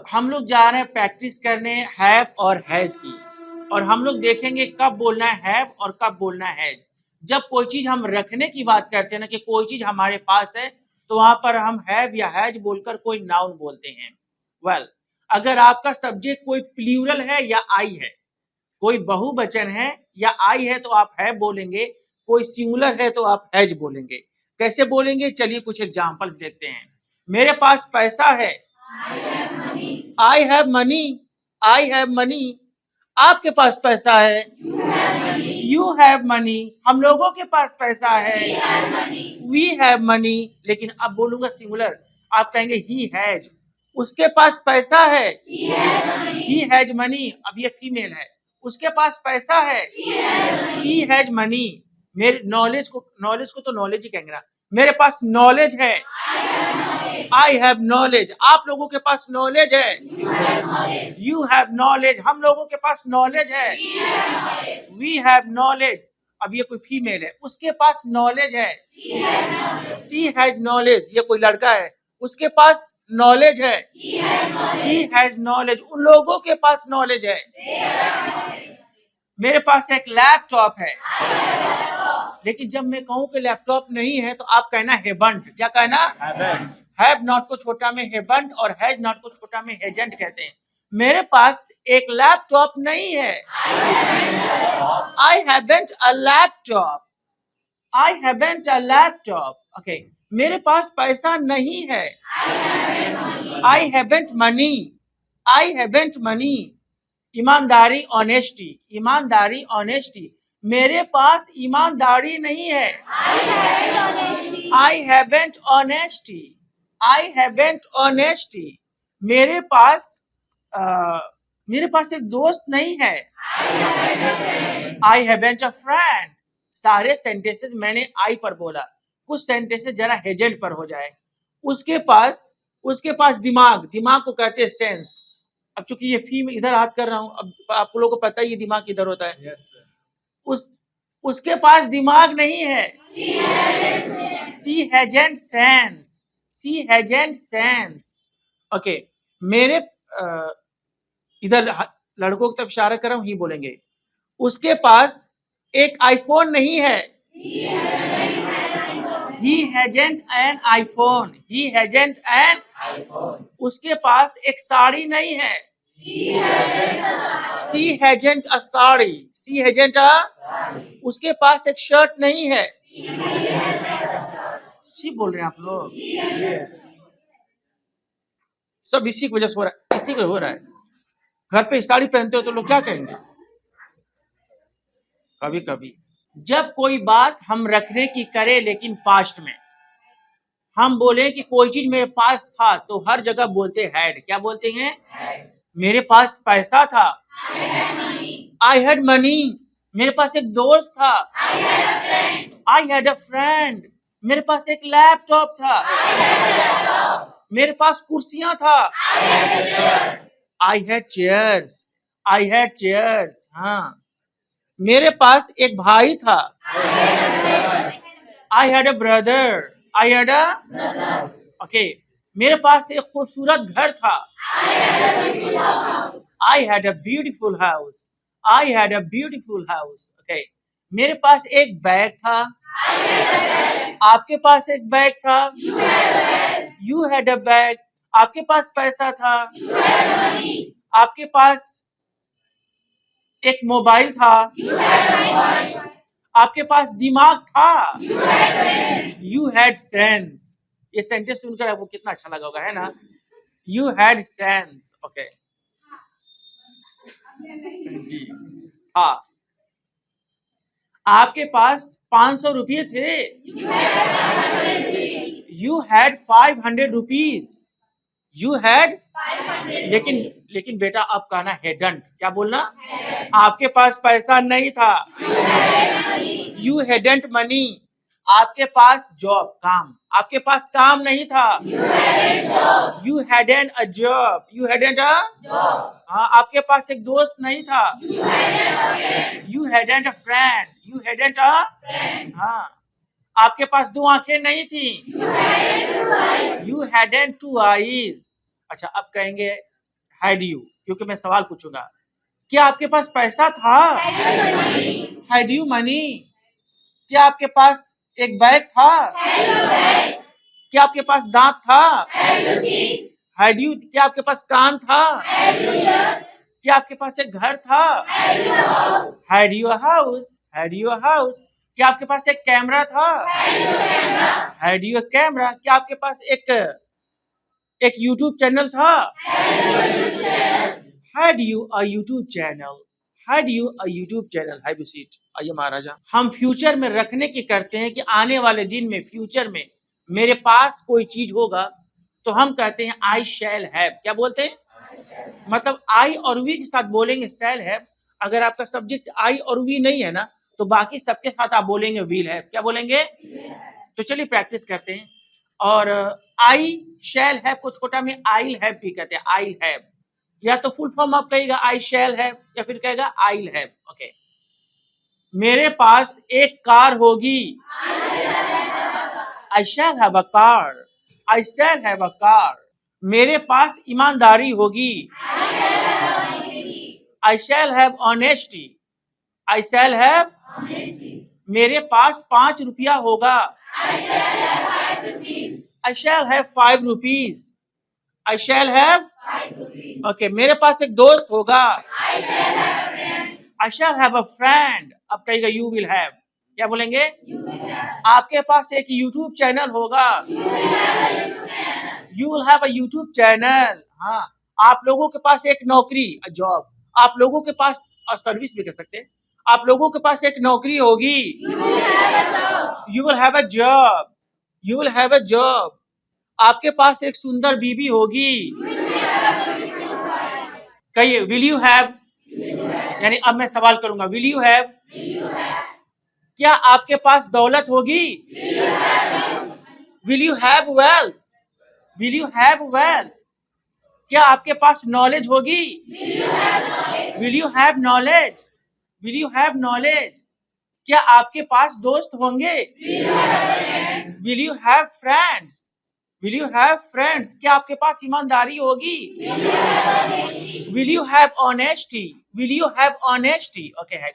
हम लोग जा रहे हैं प्रैक्टिस करने हैव और हैज की, और हम लोग देखेंगे कब बोलना है हैव और कब बोलना है हैज। जब कोई चीज हम रखने की बात करते हैं ना, कि कोई चीज हमारे पास है, तो वहां पर हम हैव या हैज बोलकर कोई नाउन बोलते हैं। वेल, अगर आपका सब्जेक्ट कोई प्लूरल है या आई है, कोई बहुवचन है या आई है, तो आप हैव बोलेंगे। कोई सिंगुलर है तो आप हैज बोलेंगे। कैसे बोलेंगे, चलिए कुछ एग्जांपल्स देखते हैं। मेरे पास पैसा है, I have money. I have money. आपके पास पैसा है, यू हैव मनी। हम लोगों के पास पैसा है, वी हैव मनी। लेकिन अब बोलूंगा सिंगुलर, आप कहेंगे ही हैज। उसके पास पैसा है, ही हैज मनी। अब ये फीमेल है, उसके पास पैसा है, शी हैज मनी। मेरे नॉलेज को तो नॉलेज ही कहेंगे ना। मेरे पास नॉलेज है, आई हैव नॉलेज। आप लोगों के पास नॉलेज है, यू हैव नॉलेज। हम लोगों के पास नॉलेज है, वी हैव नॉलेज। अब ये कोई फीमेल है, उसके पास नॉलेज है, शी हैज नॉलेज। ये कोई लड़का है, उसके पास नॉलेज है, ही हैज नॉलेज। उन लोगों के पास नॉलेज है। मेरे पास एक लैपटॉप है, लेकिन जब मैं कहूं कि लैपटॉप नहीं है, तो आप कहना हेबंट। क्या कहना, हैव नॉट को छोटा में हेबंट और हैज नॉट को छोटा में हेजेंट कहते हैं। मेरे पास एक लैपटॉप नहीं है, I haven't a laptop. I haven't a laptop. Okay, मेरे पास पैसा नहीं है, I haven't money. I haven't money. ईमानदारी, ऑनेस्टी। ईमानदारी, ऑनेस्टी। मेरे पास ईमानदारी नहीं है, I haven't honesty. I haven't honesty. मेरे पास एक दोस्त नहीं है, आई हैवंट अ फ्रेंड। सारे सेंटेंसेस मैंने आई पर बोला, कुछ सेंटेंसेस जरा हेजेंट पर हो जाए। उसके पास दिमाग। दिमाग को कहते हैं सेंस। अब चूंकि ये फीम इधर हाथ कर रहा हूं, अब आप लोगों को पता ही ये दिमाग किधर होता है। उसके पास दिमाग नहीं है, she hasn't sense. C hasn't sense. Okay, मेरे इधर लड़कों की तरफ इशारा कर रहा हूं, ही बोलेंगे। उसके पास एक आईफोन नहीं है, he hasn't an iPhone. He hasn't an. उसके पास एक साड़ी नहीं है, she hasn't a sari. She hasn't a. उसके पास एक शर्ट नहीं है, सी बोल रहे हैं आप लोग। सब इसी की वजह से हो रहा है, इसी को हो रहा है। घर पे साड़ी पहनते हो तो लोग क्या कहेंगे। कभी कभी जब कोई बात हम रखने की करें, लेकिन पास्ट में हम बोले कि कोई चीज मेरे पास था, तो हर जगह बोलते हैड। क्या बोलते हैं, मेरे पास पैसा था, आई हैड मनी। मेरे पास एक दोस्त था, आई हैड अ फ्रेंड। मेरे पास एक लैपटॉप था, मेरे पास कुर्सियां था, I had chairs. I had chairs. हाँ, मेरे पास एक भाई था, I had a brother. I had a. Okay, मेरे पास एक खूबसूरत घर था, I had a beautiful house. I had a beautiful house. Okay, मेरे पास एक बैग था, आपके पास एक बैग था, यू हैड अ बैग। आपके पास पैसा था, आपके पास एक मोबाइल था, आपके पास दिमाग था, यू हैड सेंस। ये सेंटेंस सुनकर आपको कितना अच्छा लगा होगा, है ना। You had sense. ओके जी, हाँ। आपके पास 500 रुपये थे, you had 500 rupees. You had. लेकिन बेटा अब कहना हेडंट। क्या बोलना, आपके पास पैसा नहीं था, यू हैडंट मनी। आपके पास जॉब, काम। आपके पास काम नहीं था, you hadn't a job. You hadn't a. हाँ, आपके पास एक दोस्त नहीं था, you hadn't a friend. You hadn't a. हाँ, आपके पास 2 आंखें नहीं थी, यू हैडंट 2 आईज। अच्छा, अब कहेंगे हैड यू, क्योंकि मैं सवाल पूछूंगा, क्या आपके पास पैसा था? Had you money? क्या आपके पास एक बैग था? क्या आपके पास दांत था? Had you? क्या आपके पास कान था? क्या आपके पास एक घर था? Had you house? Had you house? क्या आपके पास एक कैमरा था? Had you camera? क्या आपके पास एक यूट्यूब चैनल था? Had you a YouTube channel? Had you a YouTube channel? Have you seat? आइए महाराजा, हम फ्यूचर में रखने की करते हैं कि आने वाले दिन में, फ्यूचर में मेरे पास कोई चीज होगा तो हम कहते हैं आई शैल हैव। क्या बोलते हैं? मतलब आई और वी के साथ बोलेंगे शैल हैव। अगर आपका सब्जेक्ट आई और वी नहीं है ना, तो बाकी सबके साथ आप बोलेंगे विल हैव। क्या बोलेंगे? तो चलिए प्रैक्टिस करते हैं। और आई शैल हैव को छोटा में आइल हैव भी कहते हैं। आइल हैव, या तो फुल फॉर्म आप कहेगा आई शैल हैव, या फिर कहेगा आइल हैव। ओके, मेरे पास एक कार होगी। I shall have a car. I shall have a car. मेरे पास ईमानदारी होगी। I shall have honesty. I shall have, मेरे पास 5 रुपया होगा। I shall have 5 rupees. I shall have, okay, मेरे पास एक दोस्त होगा। I shall have a friend. अब कहेगा यू विल हैव। क्या बोलेंगे? आपके पास एक यूट्यूब चैनल होगा। You will have a YouTube channel. हाँ, आप लोगों के पास एक नौकरी, जॉब, आप लोगों के पास, और सर्विस भी कह सकते हैं, आप लोगों के पास एक नौकरी होगी। You will have a job. You will have a job. आपके पास एक सुंदर बीबी होगी। कहिए विल यू हैव। यानी अब मैं सवाल करूंगा, विल यू हैव? क्या आपके पास दौलत होगी? Will you have wealth? Will you have wealth? क्या आपके पास नॉलेज होगी? Will you have knowledge? Will you have knowledge? क्या आपके पास दोस्त होंगे? Will you have friends? Will you have friends? क्या आपके पास ईमानदारी होगी? Will you have honesty? Will you have honesty? Okay है।